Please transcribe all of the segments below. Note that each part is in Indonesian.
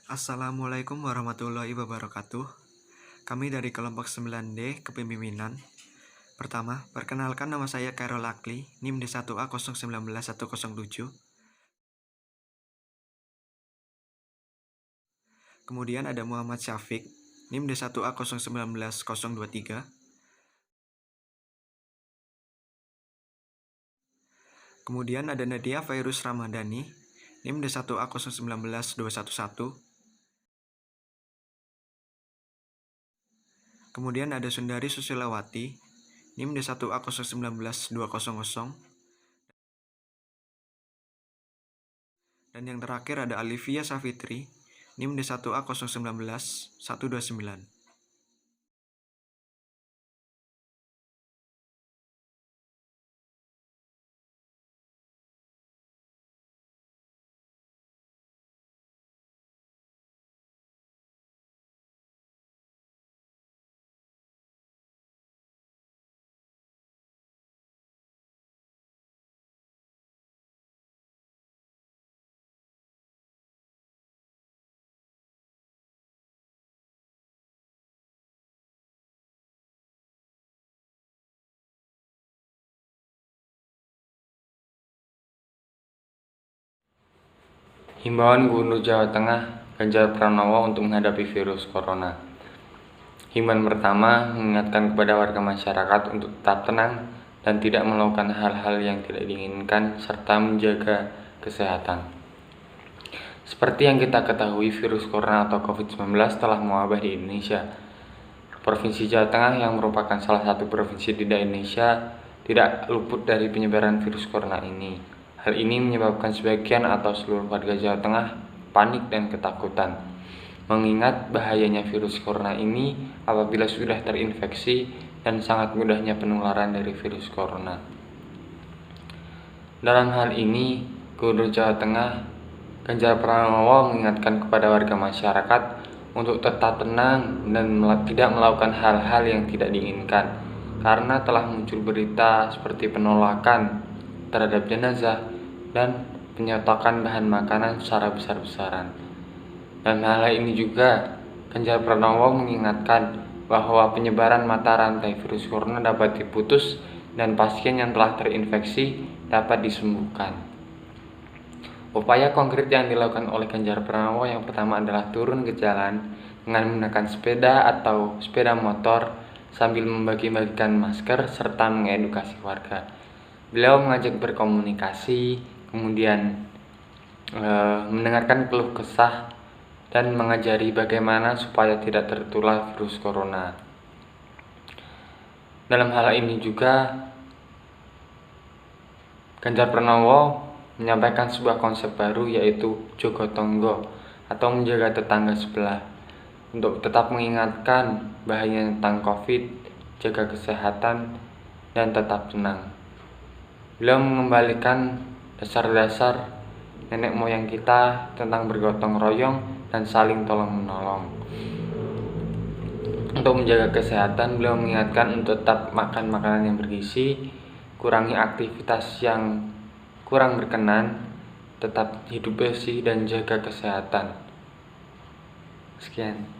Assalamualaikum warahmatullahi wabarakatuh. Kami dari kelompok 9D Kepemimpinan. Pertama, perkenalkan nama saya Carol Akli, NIM D1A019107. Kemudian ada Muhammad Syafiq, NIM D1A019023. Kemudian ada Nadia Fairuz Ramadhani, NIM D1A019211. Kemudian ada Sundari Susilawati, NIM D1A019200. Dan yang terakhir ada Alivia Safitri, NIM D1A019129. Himbauan Gubernur Jawa Tengah Ganjar Pranowo untuk menghadapi virus corona. Himbauan pertama mengingatkan kepada warga masyarakat untuk tetap tenang dan tidak melakukan hal-hal yang tidak diinginkan serta menjaga kesehatan. Seperti yang kita ketahui, virus corona atau COVID-19 telah mewabah di Indonesia. Provinsi Jawa Tengah yang merupakan salah satu provinsi di Indonesia tidak luput dari penyebaran virus corona ini. Hal ini menyebabkan sebagian atau seluruh warga Jawa Tengah panik dan ketakutan, mengingat bahayanya virus corona ini apabila sudah terinfeksi dan sangat mudahnya penularan dari virus corona. Dalam hal ini, Gubernur Jawa Tengah Ganjar Pranowo mengingatkan kepada warga masyarakat untuk tetap tenang dan tidak melakukan hal-hal yang tidak diinginkan, karena telah muncul berita seperti penolakan terhadap jenazah dan penyetokan bahan makanan secara besar-besaran. Dan hal ini juga, Ganjar Pranowo mengingatkan bahwa penyebaran mata rantai virus corona dapat diputus dan pasien yang telah terinfeksi dapat disembuhkan. Upaya konkret yang dilakukan oleh Ganjar Pranowo yang pertama adalah turun ke jalan dengan menggunakan sepeda atau sepeda motor sambil membagi-bagikan masker serta mengedukasi warga. Beliau mengajak berkomunikasi, kemudian mendengarkan keluh kesah dan mengajari bagaimana supaya tidak tertular virus corona. Dalam hal ini juga Ganjar Pranowo menyampaikan sebuah konsep baru, yaitu Jogotongo atau menjaga tetangga sebelah, untuk tetap mengingatkan bahaya tentang COVID, jaga kesehatan, dan tetap tenang. Beliau mengembalikan dasar-dasar nenek moyang kita tentang bergotong royong dan saling tolong-menolong. Untuk menjaga kesehatan, beliau mengingatkan untuk tetap makan makanan yang bergizi, kurangi aktivitas yang kurang berkenan, tetap hidup bersih, dan jaga kesehatan. Sekian.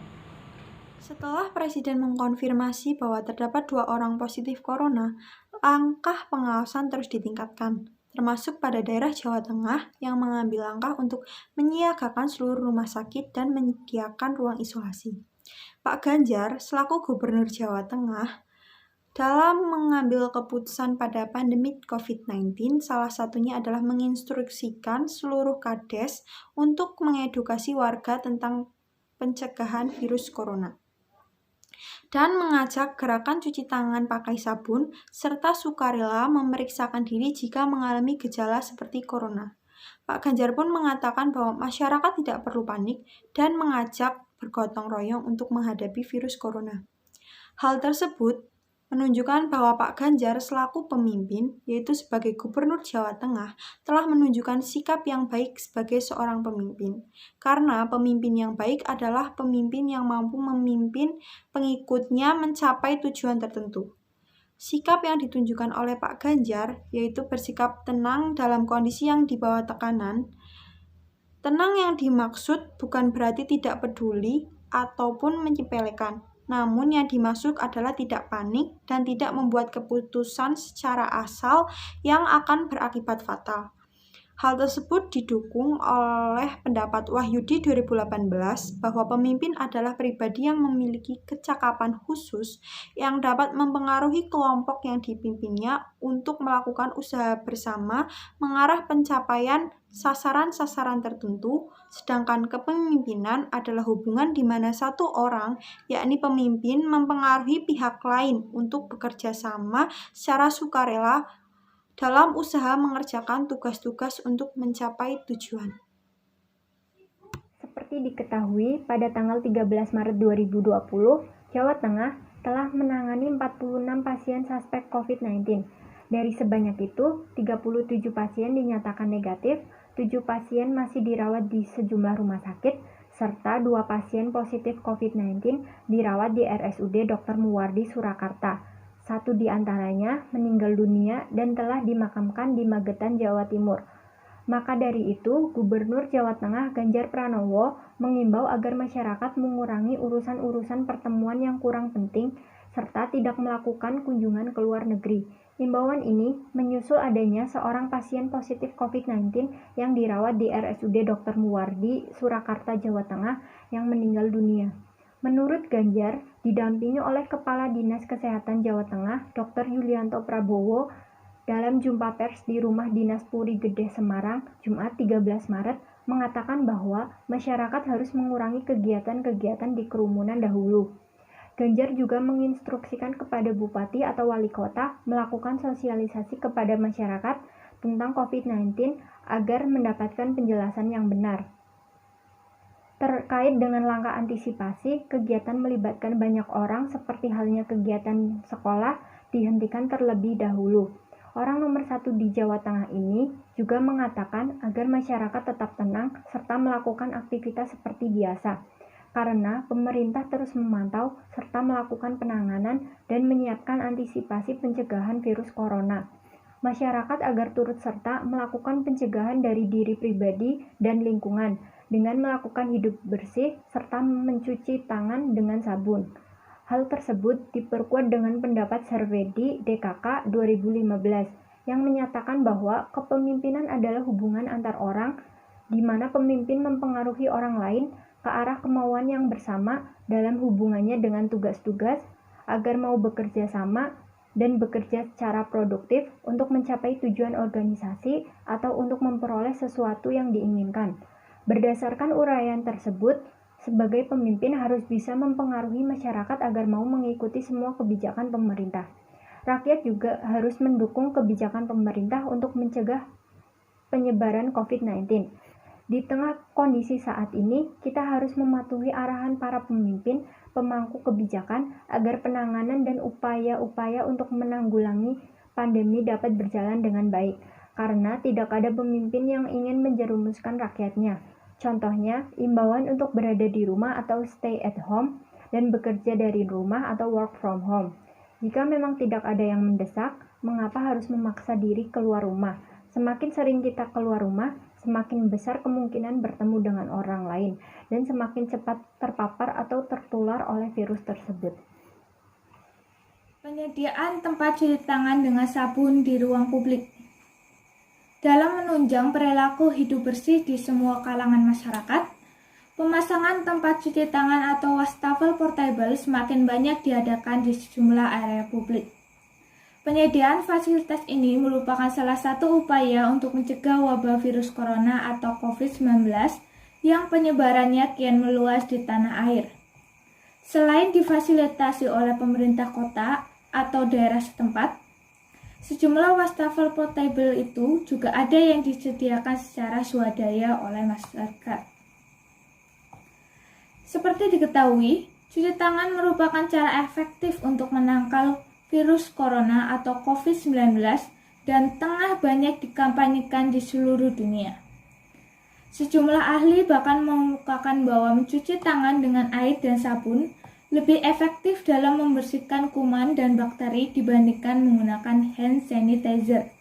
Setelah Presiden mengkonfirmasi bahwa terdapat 2 orang positif corona, langkah pengawasan terus ditingkatkan, termasuk pada daerah Jawa Tengah yang mengambil langkah untuk menyiagakan seluruh rumah sakit dan menyediakan ruang isolasi. Pak Ganjar, selaku Gubernur Jawa Tengah, dalam mengambil keputusan pada pandemi COVID-19, salah satunya adalah menginstruksikan seluruh Kades untuk mengedukasi warga tentang pencegahan virus corona dan mengajak gerakan cuci tangan pakai sabun, serta sukarela memeriksakan diri jika mengalami gejala seperti corona. Pak Ganjar pun mengatakan bahwa masyarakat tidak perlu panik dan mengajak bergotong royong untuk menghadapi virus corona. Hal tersebut menunjukkan bahwa Pak Ganjar selaku pemimpin, yaitu sebagai Gubernur Jawa Tengah, telah menunjukkan sikap yang baik sebagai seorang pemimpin. Karena pemimpin yang baik adalah pemimpin yang mampu memimpin pengikutnya mencapai tujuan tertentu. Sikap yang ditunjukkan oleh Pak Ganjar, yaitu bersikap tenang dalam kondisi yang di bawah tekanan, Tenang yang dimaksud bukan berarti tidak peduli ataupun menyepelekan. Namun yang dimaksud adalah tidak panik dan tidak membuat keputusan secara asal yang akan berakibat fatal. Hal tersebut didukung oleh pendapat Wahyudi 2018 bahwa pemimpin adalah pribadi yang memiliki kecakapan khusus yang dapat mempengaruhi kelompok yang dipimpinnya untuk melakukan usaha bersama mengarah pencapaian sasaran-sasaran tertentu, sedangkan kepemimpinan adalah hubungan di mana satu orang, yakni pemimpin, mempengaruhi pihak lain untuk bekerja sama secara sukarela dalam usaha mengerjakan tugas-tugas untuk mencapai tujuan. Seperti diketahui, pada tanggal 13 Maret 2020, Jawa Tengah telah menangani 46 pasien suspek COVID-19. Dari sebanyak itu, 37 pasien dinyatakan negatif, 7 pasien masih dirawat di sejumlah rumah sakit, serta 2 pasien positif COVID-19 dirawat di RSUD Dr. Muwardi Surakarta. 1 di antaranya meninggal dunia dan telah dimakamkan di Magetan, Jawa Timur. Maka dari itu, Gubernur Jawa Tengah Ganjar Pranowo mengimbau agar masyarakat mengurangi urusan-urusan pertemuan yang kurang penting serta tidak melakukan kunjungan ke luar negeri. Imbauan ini menyusul adanya seorang pasien positif COVID-19 yang dirawat di RSUD Dr. Muwardi Surakarta, Jawa Tengah yang meninggal dunia. Menurut Ganjar, didampingi oleh Kepala Dinas Kesehatan Jawa Tengah, Dr. Yulianto Prabowo, dalam jumpa pers di Rumah Dinas Puri Gede Semarang, Jumat 13 Maret, mengatakan bahwa masyarakat harus mengurangi kegiatan-kegiatan di kerumunan dahulu. Ganjar juga menginstruksikan kepada bupati atau wali kota melakukan sosialisasi kepada masyarakat tentang COVID-19 agar mendapatkan penjelasan yang benar. Terkait dengan langkah antisipasi, kegiatan melibatkan banyak orang seperti halnya kegiatan sekolah dihentikan terlebih dahulu. Orang nomor 1 di Jawa Tengah ini juga mengatakan agar masyarakat tetap tenang serta melakukan aktivitas seperti biasa, karena pemerintah terus memantau serta melakukan penanganan dan menyiapkan antisipasi pencegahan virus corona. Masyarakat agar turut serta melakukan pencegahan dari diri pribadi dan lingkungan, dengan melakukan hidup bersih serta mencuci tangan dengan sabun. Hal tersebut diperkuat dengan pendapat Sarvedi DKK 2015 yang menyatakan bahwa kepemimpinan adalah hubungan antar orang di mana pemimpin mempengaruhi orang lain ke arah kemauan yang bersama dalam hubungannya dengan tugas-tugas agar mau bekerja sama dan bekerja secara produktif untuk mencapai tujuan organisasi atau untuk memperoleh sesuatu yang diinginkan. Berdasarkan uraian tersebut, sebagai pemimpin harus bisa mempengaruhi masyarakat agar mau mengikuti semua kebijakan pemerintah. Rakyat juga harus mendukung kebijakan pemerintah untuk mencegah penyebaran COVID-19. Di tengah kondisi saat ini, kita harus mematuhi arahan para pemimpin, pemangku kebijakan agar penanganan dan upaya-upaya untuk menanggulangi pandemi dapat berjalan dengan baik, karena tidak ada pemimpin yang ingin menjerumuskan rakyatnya. Contohnya, imbauan untuk berada di rumah atau stay at home dan bekerja dari rumah atau work from home. Jika memang tidak ada yang mendesak, mengapa harus memaksa diri keluar rumah? Semakin sering kita keluar rumah, semakin besar kemungkinan bertemu dengan orang lain dan semakin cepat terpapar atau tertular oleh virus tersebut. Penyediaan tempat cuci tangan dengan sabun di ruang publik. Dalam menunjang perilaku hidup bersih di semua kalangan masyarakat, pemasangan tempat cuci tangan atau wastafel portable semakin banyak diadakan di sejumlah area publik. Penyediaan fasilitas ini merupakan salah satu upaya untuk mencegah wabah virus corona atau COVID-19 yang penyebarannya kian meluas di tanah air. Selain difasilitasi oleh pemerintah kota atau daerah setempat, sejumlah wastafel portable itu juga ada yang disediakan secara swadaya oleh masyarakat. Seperti diketahui, cuci tangan merupakan cara efektif untuk menangkal virus corona atau COVID-19 dan tengah banyak dikampanyekan di seluruh dunia. Sejumlah ahli bahkan mengemukakan bahwa mencuci tangan dengan air dan sabun lebih efektif dalam membersihkan kuman dan bakteri dibandingkan menggunakan hand sanitizer.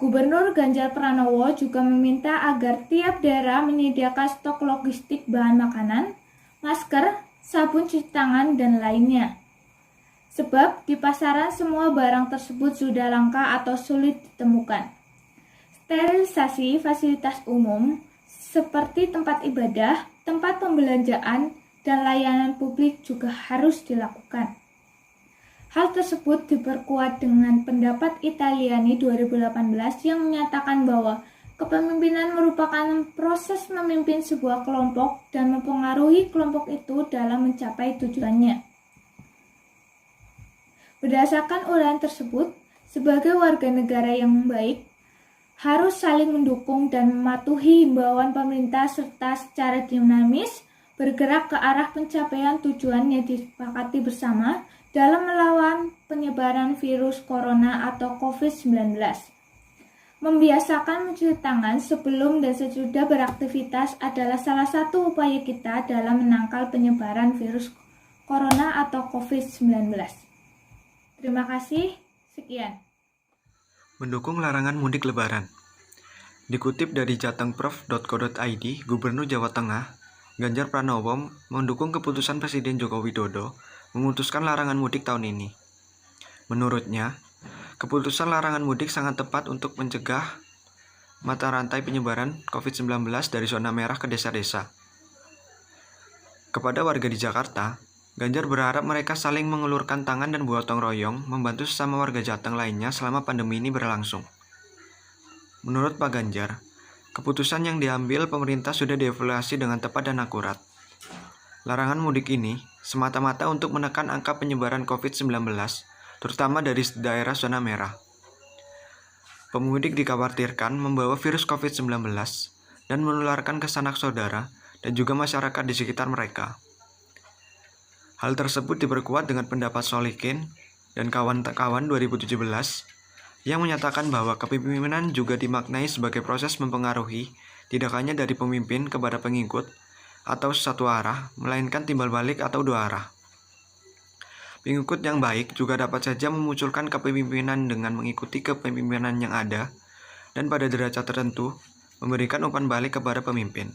Gubernur Ganjar Pranowo juga meminta agar tiap daerah menyediakan stok logistik bahan makanan, masker, sabun cuci tangan, dan lainnya. Sebab di pasaran semua barang tersebut sudah langka atau sulit ditemukan. Sterilisasi fasilitas umum seperti tempat ibadah, tempat pembelanjaan, dan layanan publik juga harus dilakukan. Hal tersebut diperkuat dengan pendapat Italiani 2018 yang menyatakan bahwa kepemimpinan merupakan proses memimpin sebuah kelompok dan mempengaruhi kelompok itu dalam mencapai tujuannya. Berdasarkan uraian tersebut, sebagai warga negara yang baik, harus saling mendukung dan mematuhi himbauan pemerintah serta secara dinamis bergerak ke arah pencapaian tujuan yang disepakati bersama dalam melawan penyebaran virus corona atau COVID-19. Membiasakan mencuci tangan sebelum dan sesudah beraktivitas adalah salah satu upaya kita dalam menangkal penyebaran virus corona atau COVID-19. Terima kasih, sekian. Mendukung larangan mudik lebaran. Dikutip dari jatengprof.co.id, Gubernur Jawa Tengah, Ganjar Pranowo mendukung keputusan Presiden Joko Widodo memutuskan larangan mudik tahun ini. Menurutnya, keputusan larangan mudik sangat tepat untuk mencegah mata rantai penyebaran COVID-19 dari zona merah ke desa-desa. Kepada warga di Jakarta, Ganjar berharap mereka saling mengulurkan tangan dan bergotong royong membantu sesama warga Jateng lainnya selama pandemi ini berlangsung. Menurut Pak Ganjar, keputusan yang diambil pemerintah sudah dievaluasi dengan tepat dan akurat. Larangan mudik ini semata-mata untuk menekan angka penyebaran COVID-19, terutama dari daerah zona merah. Pemudik dikhawatirkan membawa virus COVID-19 dan menularkan ke sanak saudara dan juga masyarakat di sekitar mereka. Hal tersebut diperkuat dengan pendapat Solikin dan kawan-kawan 2017 yang menyatakan bahwa kepemimpinan juga dimaknai sebagai proses mempengaruhi tidak hanya dari pemimpin kepada pengikut atau satu arah, melainkan timbal balik atau dua arah. Pengikut yang baik juga dapat saja memunculkan kepemimpinan dengan mengikuti kepemimpinan yang ada dan pada derajat tertentu memberikan umpan balik kepada pemimpin.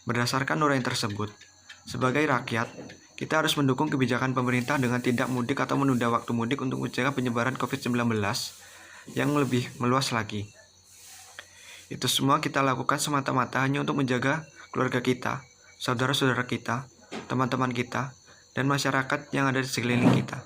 Berdasarkan uraian tersebut, sebagai rakyat, kita harus mendukung kebijakan pemerintah dengan tidak mudik atau menunda waktu mudik untuk mencegah penyebaran COVID-19 yang lebih meluas lagi. Itu semua kita lakukan semata-mata hanya untuk menjaga keluarga kita, saudara-saudara kita, teman-teman kita, dan masyarakat yang ada di sekeliling kita.